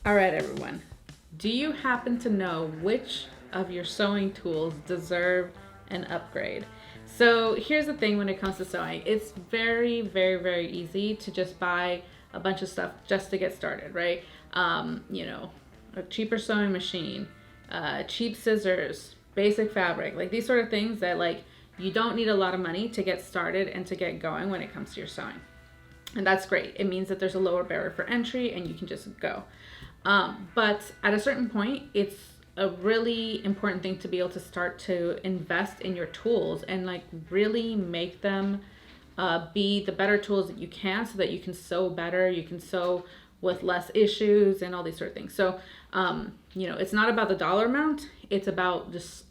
All right, everyone. Do you happen to know which of your sewing tools deserve an upgrade? So here's the thing when it comes to sewing, it's very, very, very easy to just buy a bunch of stuff just to get started, right? You know, a cheaper sewing machine, cheap scissors, basic fabric, like these sort of things that like you don't need a lot of money to get started and to get going when it comes to your sewing. And that's great. It means that there's a lower barrier for entry and you can just go. But at a certain point, it's a really important thing to be able to start to invest in your tools and like really make them be the better tools that you can so that you can sew better, you can sew with less issues and all these sort of things. So, it's not about the dollar amount. It's about just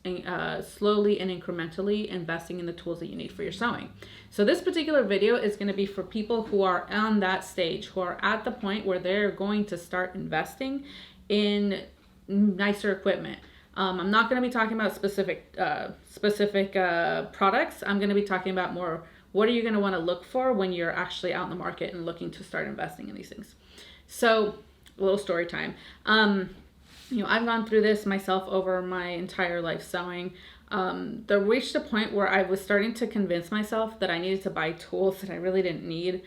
slowly and incrementally investing in the tools that you need for your sewing. So this particular video is going to be for people who are on that stage, who are at the point where they're going to start investing in nicer equipment. I'm not going to be talking about specific products. I'm going to be talking about more what are you going to want to look for when you're actually out in the market and looking to start investing in these things. So, a little story time. I've gone through this myself over my entire life sewing. There reached a point where I was starting to convince myself that I needed to buy tools that I really didn't need.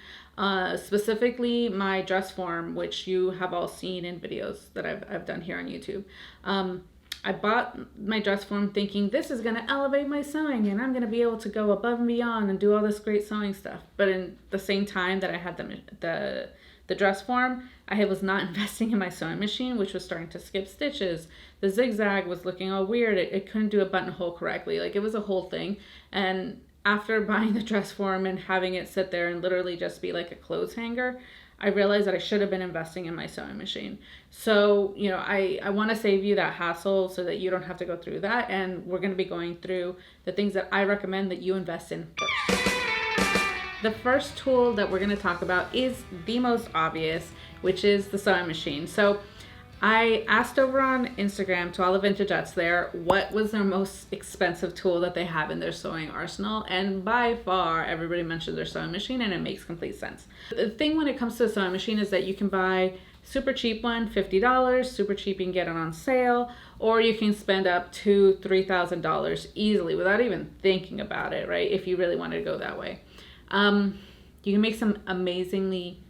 Specifically my dress form, which you have all seen in videos that I've done here on YouTube. I bought my dress form thinking this is going to elevate my sewing and I'm going to be able to go above and beyond and do all this great sewing stuff. But in the same time that I had the dress form, I was not investing in my sewing machine, which was starting to skip stitches. The zigzag was looking all weird. It couldn't do a buttonhole correctly. Like it was a whole thing. And after buying the dress form and having it sit there and literally just be like a clothes hanger, I realized that I should have been investing in my sewing machine. So, I want to save you that hassle so that you don't have to go through that. And we're going to be going through the things that I recommend that you invest in first. The first tool that we're going to talk about is the most obvious, which is the sewing machine. So I asked over on Instagram to all the vintagettes there what was their most expensive tool that they have in their sewing arsenal, and by far everybody mentioned their sewing machine, and it makes complete sense. The thing when it comes to a sewing machine is that you can buy super cheap one, $50, super cheap, you can get it on sale, or you can spend up to $3,000 easily without even thinking about it, right? If you really wanted to go that way. You can make some amazingly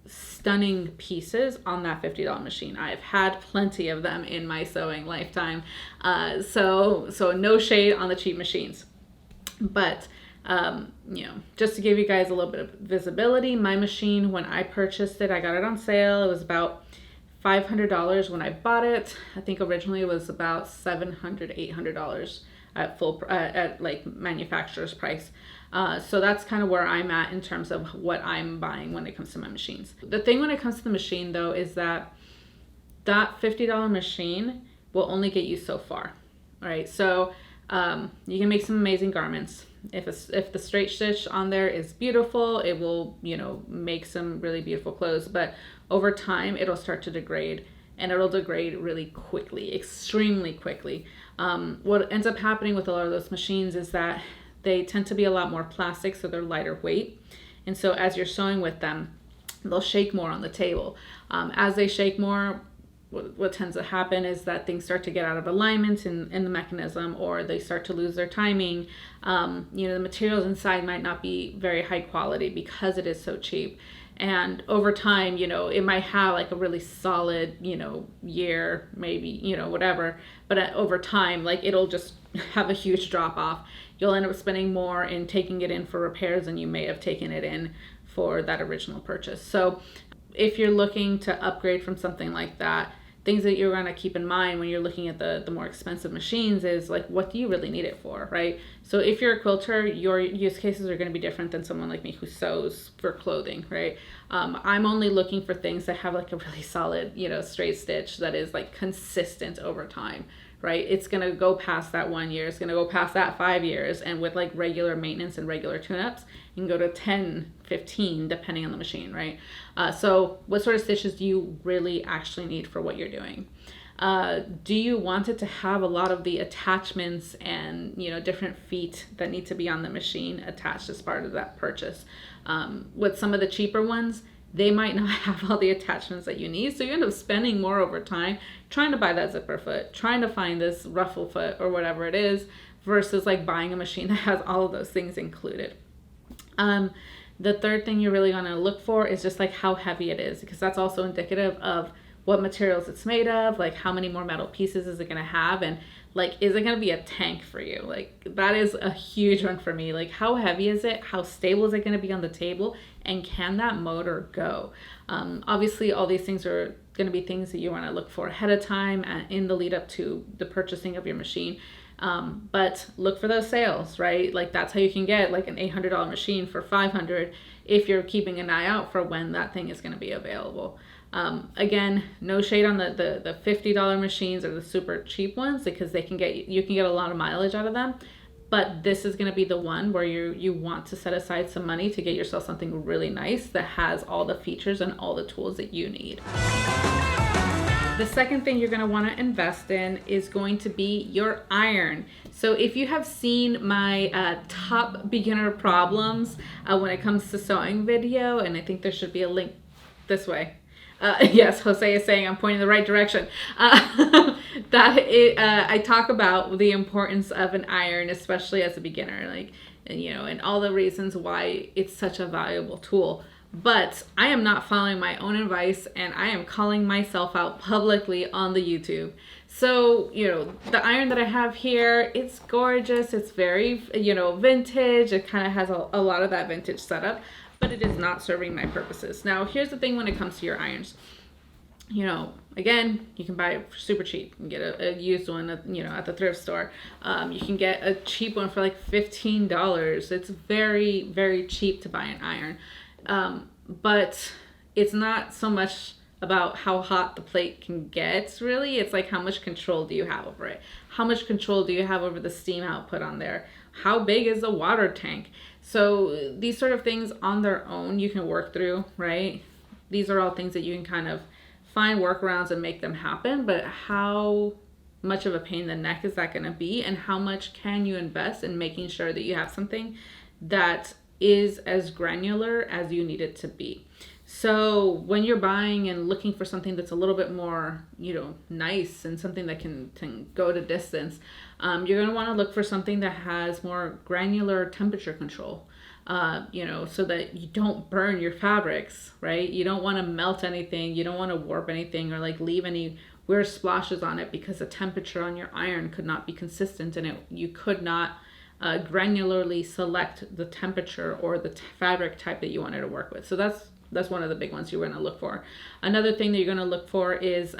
stunning pieces on that $50 machine. I've had plenty of them in my sewing lifetime. So no shade on the cheap machines. But, just to give you guys a little bit of visibility, my machine, when I purchased it, I got it on sale. It was about $500 when I bought it. I think originally it was about $700, $800 at like manufacturer's price. So that's kind of where I'm at in terms of what I'm buying when it comes to my machines. The thing when it comes to the machine though is that $50 machine will only get you so far, right? So you can make some amazing garments. If the straight stitch on there is beautiful, it will make some really beautiful clothes. But over time, it'll start to degrade, and it'll degrade really quickly, extremely quickly. What ends up happening with a lot of those machines is that they tend to be a lot more plastic, so they're lighter weight. And so as you're sewing with them, they'll shake more on the table. As they shake more, what tends to happen is that things start to get out of alignment in the mechanism, or they start to lose their timing. The materials inside might not be very high quality because it is so cheap. And over time, it might have like a really solid, year, maybe, whatever. But over time, like it'll just have a huge drop off. You'll end up spending more in taking it in for repairs than you may have taken it in for that original purchase. So if you're looking to upgrade from something like that, things that you're going to keep in mind when you're looking at the more expensive machines is like, what do you really need it for, right? So if you're a quilter, your use cases are going to be different than someone like me who sews for clothing, right? I'm only looking for things that have like a really solid, straight stitch that is like consistent over time, right? It's going to go past that 1 year. It's going to go past that 5 years. And with like regular maintenance and regular tune-ups, you can go to 10, 15, depending on the machine, right? So what sort of stitches do you really actually need for what you're doing? Do you want it to have a lot of the attachments and, different feet that need to be on the machine attached as part of that purchase? With some of the cheaper ones, they might not have all the attachments that you need. So you end up spending more over time trying to buy that zipper foot, trying to find this ruffle foot or whatever it is, versus like buying a machine that has all of those things included. The third thing you're really going to look for is just like how heavy it is, because that's also indicative of what materials it's made of, like how many more metal pieces is it going to have, and like, is it going to be a tank for you? Like, that is a huge one for me. Like, how heavy is it? How stable is it going to be on the table? And can that motor go? Obviously, all these things are going to be things that you want to look for ahead of time and in the lead up to the purchasing of your machine. But look for those sales, right? Like, that's how you can get like an $800 machine for $500 if you're keeping an eye out for when that thing is going to be available. Again, no shade on the $50 machines or the super cheap ones, because you can get a lot of mileage out of them. But this is going to be the one where you want to set aside some money to get yourself something really nice that has all the features and all the tools that you need. The second thing you're going to want to invest in is going to be your iron. So if you have seen my top beginner problems when it comes to sewing video, and I think there should be a link this way. Yes, Jose is saying I'm pointing the right direction. I talk about the importance of an iron, especially as a beginner, like, and all the reasons why it's such a valuable tool. But I am not following my own advice, and I am calling myself out publicly on the YouTube. So, the iron that I have here, it's gorgeous. It's very, vintage. It kind of has a lot of that vintage setup, but it is not serving my purposes. Now, here's the thing when it comes to your irons. Again, you can buy it for super cheap. You can get a used one, at the thrift store. You can get a cheap one for like $15. It's very, very cheap to buy an iron. But it's not so much about how hot the plate can get, really. It's like, how much control do you have over it? How much control do you have over the steam output on there? How big is the water tank? So these sort of things on their own you can work through, right? These are all things that you can kind of find workarounds and make them happen, but how much of a pain in the neck is that going to be, and how much can you invest in making sure that you have something that is as granular as you need it to be? So when you're buying and looking for something that's a little bit more, nice, and something that can go to distance, you're going to want to look for something that has more granular temperature control, so that you don't burn your fabrics, right? You don't want to melt anything. You don't want to warp anything or like leave any weird splashes on it, because the temperature on your iron could not be consistent, and you could not granularly select the temperature or the fabric type that you wanted to work with. So that's one of the big ones you're going to look for. Another thing that you're going to look for is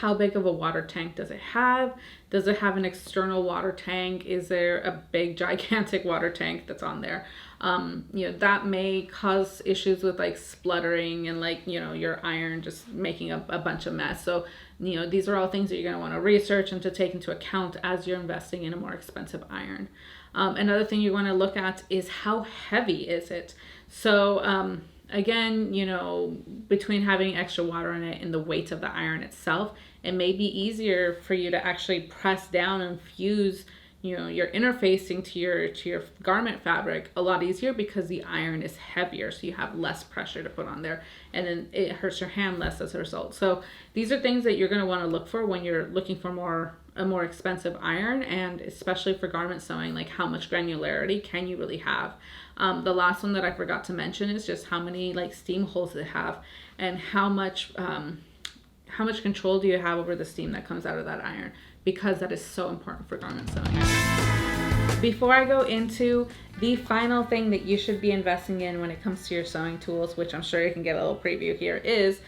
how big of a water tank does it have? Does it have an external water tank? Is there a big gigantic water tank that's on there? That may cause issues with like spluttering and like, your iron just making a bunch of mess. So, these are all things that you're going to want to research and to take into account as you're investing in a more expensive iron. Another thing you want to look at is how heavy is it? So, again, between having extra water in it and the weight of the iron itself, it may be easier for you to actually press down and fuse, your interfacing to your garment fabric a lot easier, because the iron is heavier, so you have less pressure to put on there, and then it hurts your hand less as a result. So these are things that you're going to want to look for when you're looking for a more expensive iron, and especially for garment sewing, like how much granularity can you really have? The last one that I forgot to mention is just how many like steam holes they have, and how much control do you have over the steam that comes out of that iron, because that is so important for garment sewing. Before I go into the final thing that you should be investing in when it comes to your sewing tools, which I'm sure you can get a little preview here, is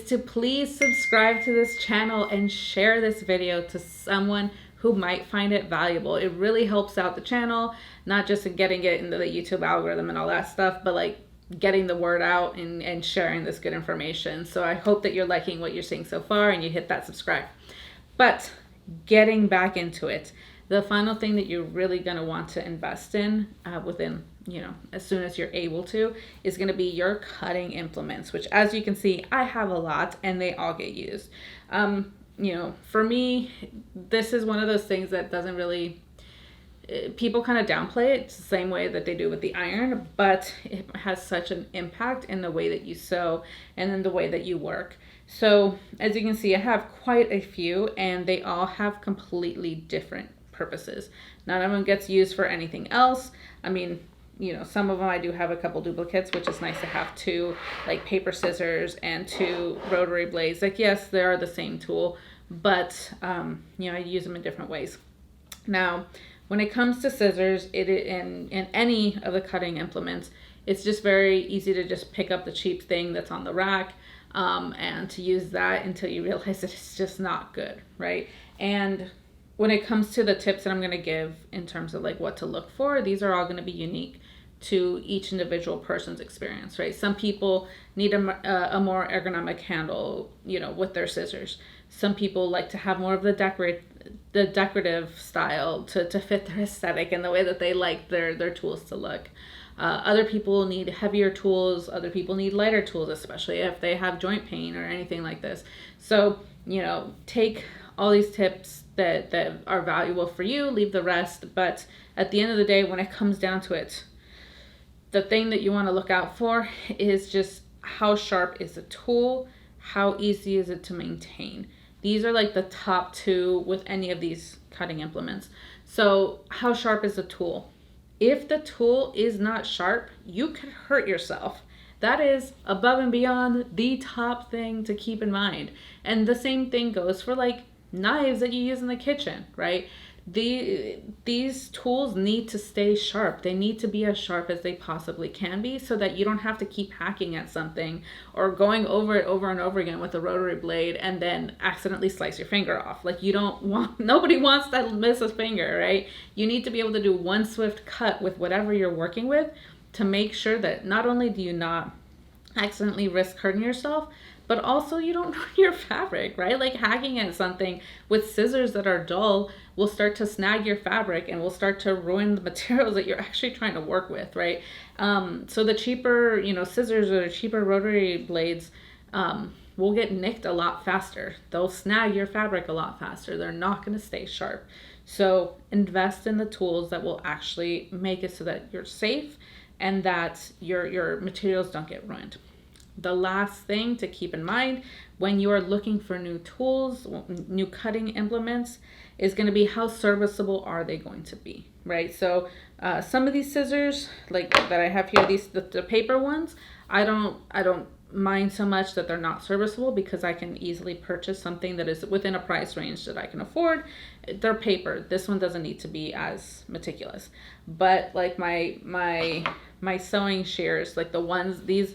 to please subscribe to this channel and share this video to someone who might find it valuable. It really helps out the channel, not just in getting it into the YouTube algorithm and all that stuff, but like getting the word out and sharing this good information. So I hope that you're liking what you're seeing so far and you hit that subscribe. But getting back into it, the final thing that you're really going to want to invest in within, as soon as you're able to, is going to be your cutting implements, which, as you can see, I have a lot and they all get used. For me, this is one of those things that doesn't really, people kind of downplay it. It's the same way that they do with the iron, but it has such an impact in the way that you sew and in the way that you work. So as you can see, I have quite a few, and they all have completely different purposes. None of them gets used for anything else. I mean, some of them I do have a couple duplicates, which is nice to have two, like paper scissors and two rotary blades. Like, yes, they are the same tool, but, I use them in different ways. Now, when it comes to scissors, in any of the cutting implements, it's just very easy to just pick up the cheap thing that's on the rack, and to use that until you realize that it's just not good, right? And when it comes to the tips that I'm going to give in terms of like what to look for, these are all going to be unique to each individual person's experience, right? Some people need a more ergonomic handle, with their scissors. Some people like to have more of the decorative style to fit their aesthetic and the way that they like their tools to look. Other people need heavier tools. Other people need lighter tools, especially if they have joint pain or anything like this. So, take all these tips that are valuable for you, leave the rest. But at the end of the day, when it comes down to it, the thing that you want to look out for is just how sharp is the tool, how easy is it to maintain. These are like the top two with any of these cutting implements. So how sharp is the tool? If the tool is not sharp, you could hurt yourself. That is above and beyond the top thing to keep in mind. And the same thing goes for like knives that you use in the kitchen, right? These tools need to stay sharp. They need to be as sharp as they possibly can be, so that you don't have to keep hacking at something or going over it over and over again with a rotary blade and then accidentally slice your finger off. Like, nobody wants to miss a finger, right? You need to be able to do one swift cut with whatever you're working with to make sure that not only do you not accidentally risk hurting yourself, but also you don't ruin your fabric, right? Like, hacking at something with scissors that are dull will start to snag your fabric and will start to ruin the materials that you're actually trying to work with, right? So the cheaper, scissors or the cheaper rotary blades will get nicked a lot faster. They'll snag your fabric a lot faster. They're not going to stay sharp. So invest in the tools that will actually make it so that you're safe and that your materials don't get ruined. The last thing to keep in mind when you are looking for new tools, new cutting implements, is going to be how serviceable are they going to be, right? So some of these scissors, like that I have here, the paper ones, I don't mind so much that they're not serviceable, because I can easily purchase something that is within a price range that I can afford. They're paper. This one doesn't need to be as meticulous. But like my sewing shears, like these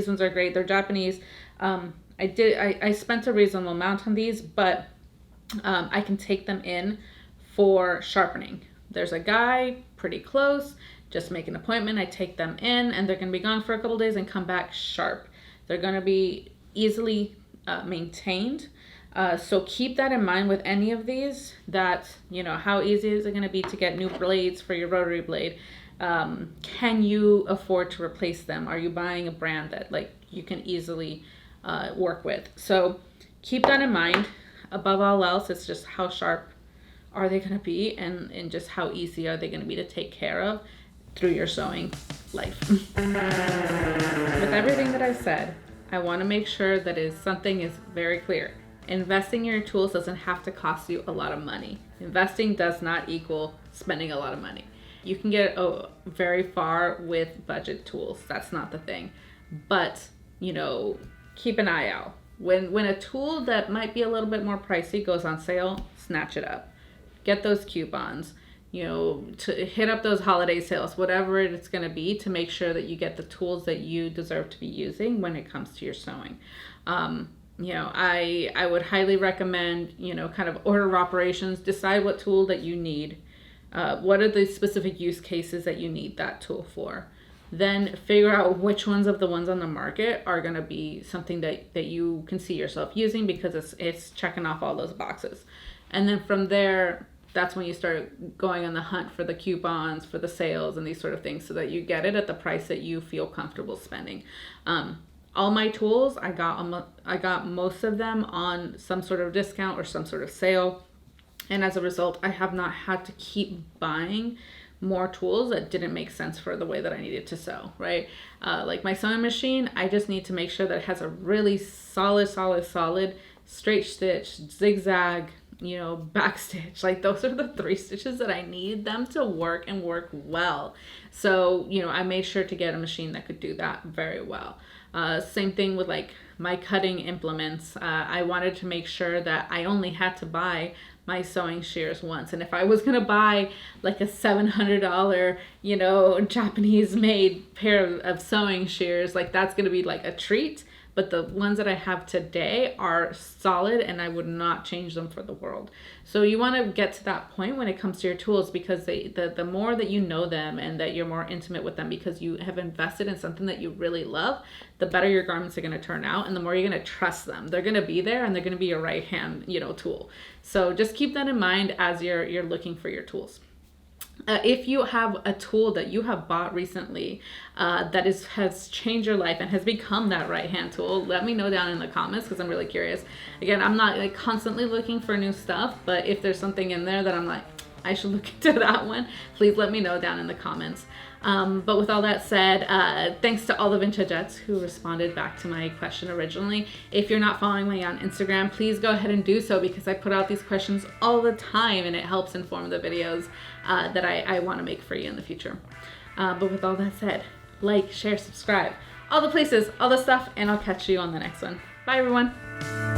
ones are great. They're Japanese. I spent a reasonable amount on these, but I can take them in for sharpening. There's a guy pretty close. Just make an appointment. I take them in, and they're going to be gone for a couple days and come back sharp. They're going to be easily maintained. So keep that in mind with any of these, that, how easy is it going to be to get new blades for your rotary blade? Can you afford to replace them? Are you buying a brand that like you can easily work with? So keep that in mind. Above all else, it's just how sharp are they going to be, and just how easy are they going to be to take care of through your sewing life. With everything that I've said, I want to make sure that something is very clear. Investing in your tools doesn't have to cost you a lot of money. Investing does not equal spending a lot of money. You can get very far with budget tools. That's not the thing. But, keep an eye out. When a tool that might be a little bit more pricey goes on sale, snatch it up. Get those coupons, to hit up those holiday sales, whatever it's going to be, to make sure that you get the tools that you deserve to be using when it comes to your sewing. I would highly recommend, kind of order of operations, decide what tool that you need. What are the specific use cases that you need that tool for? Then figure out which ones of the ones on the market are going to be something that you can see yourself using, because it's checking off all those boxes. And then from there, that's when you start going on the hunt for the coupons, for the sales, and these sort of things, so that you get it at the price that you feel comfortable spending. All my tools, I got most of them on some sort of discount or some sort of sale. And as a result, I have not had to keep buying more tools that didn't make sense for the way that I needed to sew, right? Like my sewing machine, I just need to make sure that it has a really solid straight stitch, zigzag, back stitch. Like those are the 3 stitches that I need them to work and work well. So, I made sure to get a machine that could do that very well. Same thing with like my cutting implements. I wanted to make sure that I only had to buy my sewing shears once. And if I was going to buy like a $700, Japanese made pair of sewing shears, like that's going to be like a treat. But the ones that I have today are solid and I would not change them for the world. So you want to get to that point when it comes to your tools, because the more that you know them and that you're more intimate with them because you have invested in something that you really love, the better your garments are going to turn out and the more you're going to trust them. They're going to be there and they're going to be your right hand, tool. So just keep that in mind as you're looking for your tools. If you have a tool that you have bought recently that has changed your life and has become that right hand tool, let me know down in the comments because I'm really curious. Again, I'm not like constantly looking for new stuff, but if there's something in there that I'm like, I should look into that one, please let me know down in the comments. But with all that said, thanks to all the Vintagettes who responded back to my question originally. If you're not following me on Instagram, please go ahead and do so because I put out these questions all the time and it helps inform the videos that I want to make for you in the future. But with all that said, like, share, subscribe, all the places, all the stuff, and I'll catch you on the next one. Bye, everyone.